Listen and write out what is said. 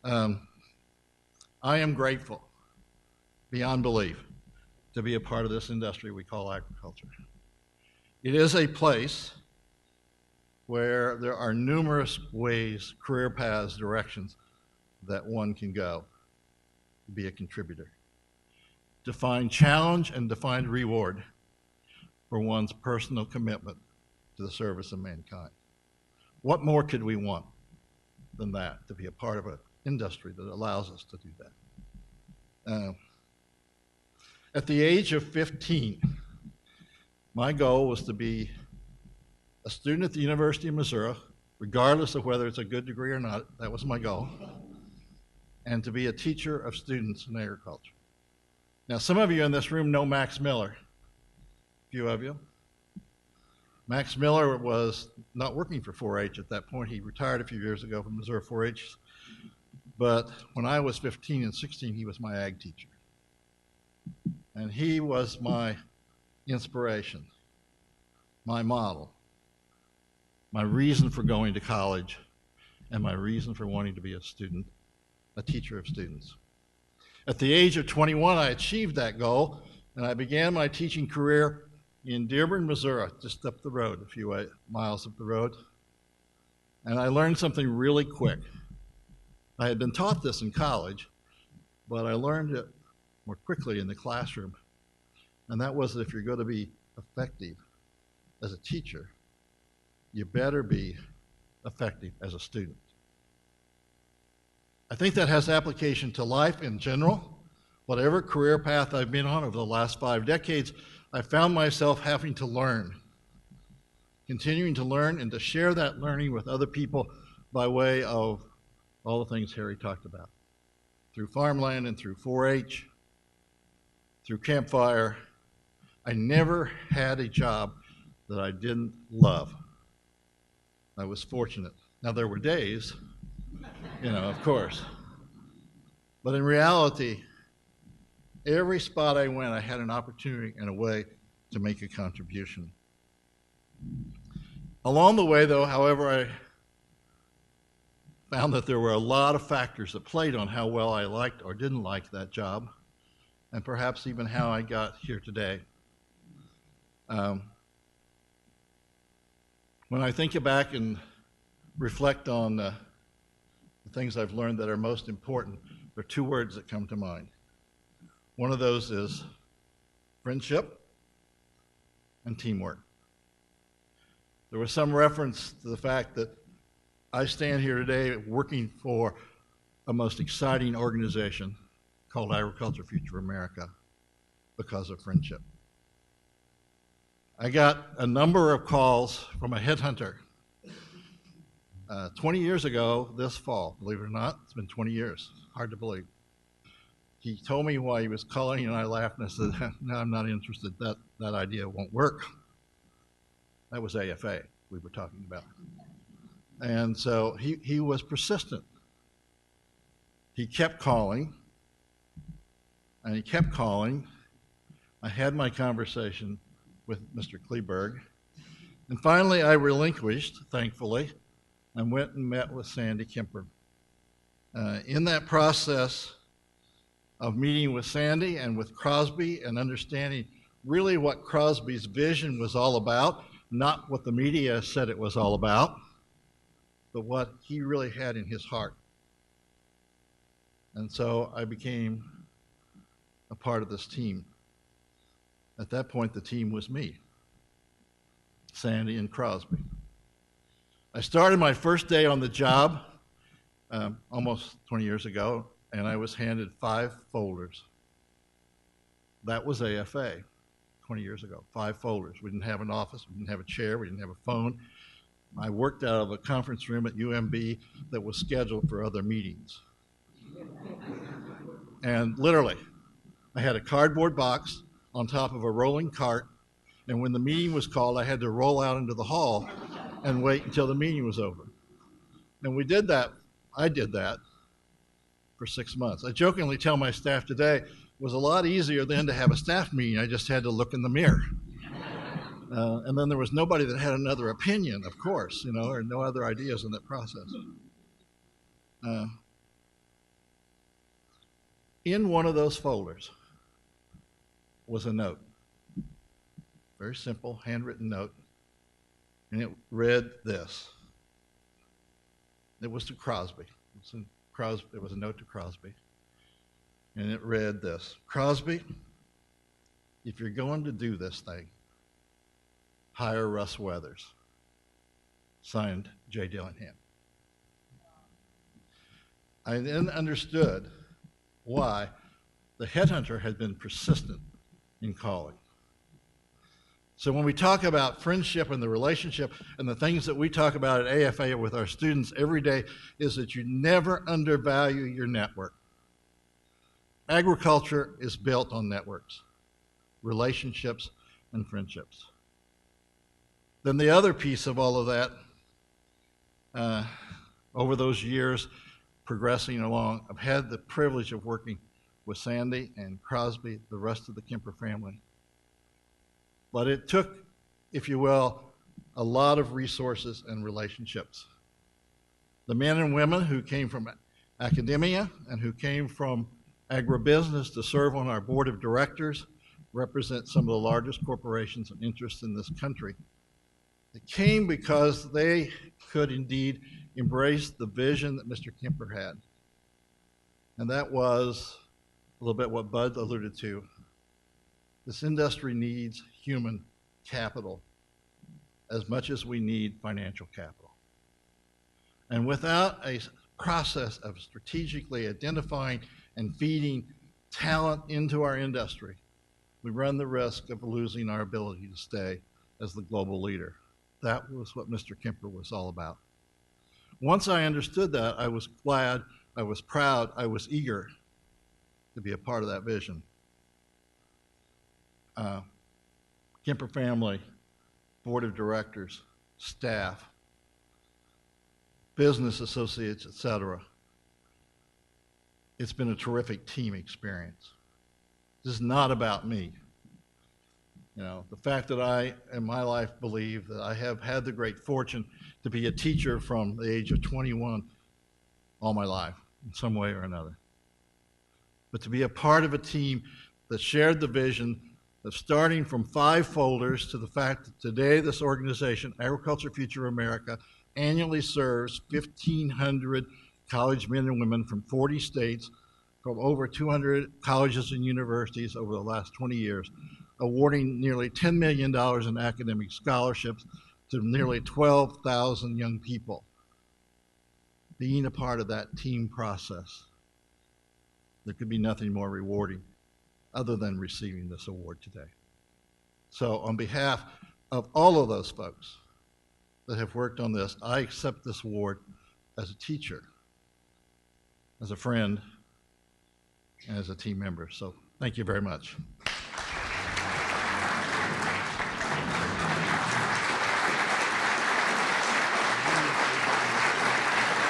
Um, I am grateful, beyond belief, to be a part of this industry we call agriculture. It is a place where there are numerous ways, career paths, directions that one can go to be a contributor, to find challenge and to find reward for one's personal commitment to the service of mankind. What more could we want than that, to be a part of an industry that allows us to do that? At the age of 15, my goal was to be a student at the University of Missouri, regardless of whether it's a good degree or not. That was my goal. And to be a teacher of students in agriculture. Now, some of you in this room know Max Miller. A few of you. Max Miller was not working for 4-H at that point. He retired a few years ago from Missouri 4-H. But when I was 15 and 16, he was my ag teacher. And he was my inspiration, my model, my reason for going to college, and my reason for wanting to be a student, a teacher of students. At the age of 21, I achieved that goal, and I began my teaching career in Dearborn, Missouri, just up the road, a few miles up the road. And I learned something really quick. I had been taught this in college, but I learned it more quickly in the classroom. And that was that if you're going to be effective as a teacher, you better be effective as a student. I think that has application to life in general. Whatever career path I've been on over the last 5 decades, I found myself having to learn, continuing to learn and to share that learning with other people by way of all the things Harry talked about. Through farmland and through 4-H, through Campfire, I never had a job that I didn't love. I was fortunate. Now, there were days, of course. But in reality, every spot I went, I had an opportunity and a way to make a contribution. Along the way, though, however, I found that there were a lot of factors that played on how well I liked or didn't like that job, and perhaps even how I got here today. When I think back and reflect on the things I've learned that are most important, there are 2 words that come to mind. One of those is friendship and teamwork. There was some reference to the fact that I stand here today working for a most exciting organization called Agriculture Future America because of friendship. I got a number of calls from a headhunter 20 years ago this fall, believe it or not. It's been 20 years. Hard to believe. He told me why he was calling, and I laughed and I said, no, I'm not interested. That idea won't work. That was AFA we were talking about. And so he was persistent. He kept calling, and he kept calling. I had my conversation with Mr. Kleberg, and finally I relinquished, thankfully, and went and met with Sandy Kemper. In that process of meeting with Sandy and with Crosby and understanding really what Crosby's vision was all about, not what the media said it was all about, but what he really had in his heart. And so I became a part of this team. At that point, the team was me, Sandy and Crosby. I started my first day on the job almost 20 years ago, and I was handed 5 folders. That was AFA 20 years ago, 5 folders. We didn't have an office, we didn't have a chair, we didn't have a phone. I worked out of a conference room at UMB that was scheduled for other meetings. And literally, I had a cardboard box on top of a rolling cart, and when the meeting was called, I had to roll out into the hall and wait until the meeting was over. And we did that. I did that for 6 months. I jokingly tell my staff today, it was a lot easier then to have a staff meeting. I just had to look in the mirror. And then there was nobody that had another opinion, of course, or no other ideas in that process. In one of those folders was a note, very simple, handwritten note, and it read this. It was to Crosby. It was a note to Crosby, and it read this: Crosby, if you're going to do this thing, hire Russ Weathers. Signed, J. Dillingham. I then understood why the headhunter had been persistent in calling. So when we talk about friendship and the relationship and the things that we talk about at AFA with our students every day is that you never undervalue your network. Agriculture is built on networks, relationships, and friendships. Then the other piece of all of that, over those years progressing along, I've had the privilege of working with Sandy and Crosby, the rest of the Kemper family. But it took, if you will, a lot of resources and relationships. The men and women who came from academia and who came from agribusiness to serve on our board of directors represent some of the largest corporations and interests in this country. It came because they could indeed embrace the vision that Mr. Kemper had. And that was a little bit what Bud alluded to. This industry needs human capital as much as we need financial capital. And without a process of strategically identifying and feeding talent into our industry, we run the risk of losing our ability to stay as the global leader. That was what Mr. Kemper was all about. Once I understood that, I was glad, I was proud, I was eager to be a part of that vision. Kemper family, board of directors, staff, business associates, etc. It's been a terrific team experience. This is not about me. You know, the fact that I, in my life, believe that I have had the great fortune to be a teacher from the age of 21 all my life, in some way or another. But to be a part of a team that shared the vision of starting from 5 folders to the fact that today this organization, Agriculture Future America, annually serves 1,500 college men and women from 40 states, from over 200 colleges and universities over the last 20 years, awarding nearly $10 million in academic scholarships to nearly 12,000 young people. Being a part of that team process, there could be nothing more rewarding other than receiving this award today. So on behalf of all of those folks that have worked on this, I accept this award as a teacher, as a friend, and as a team member. So thank you very much.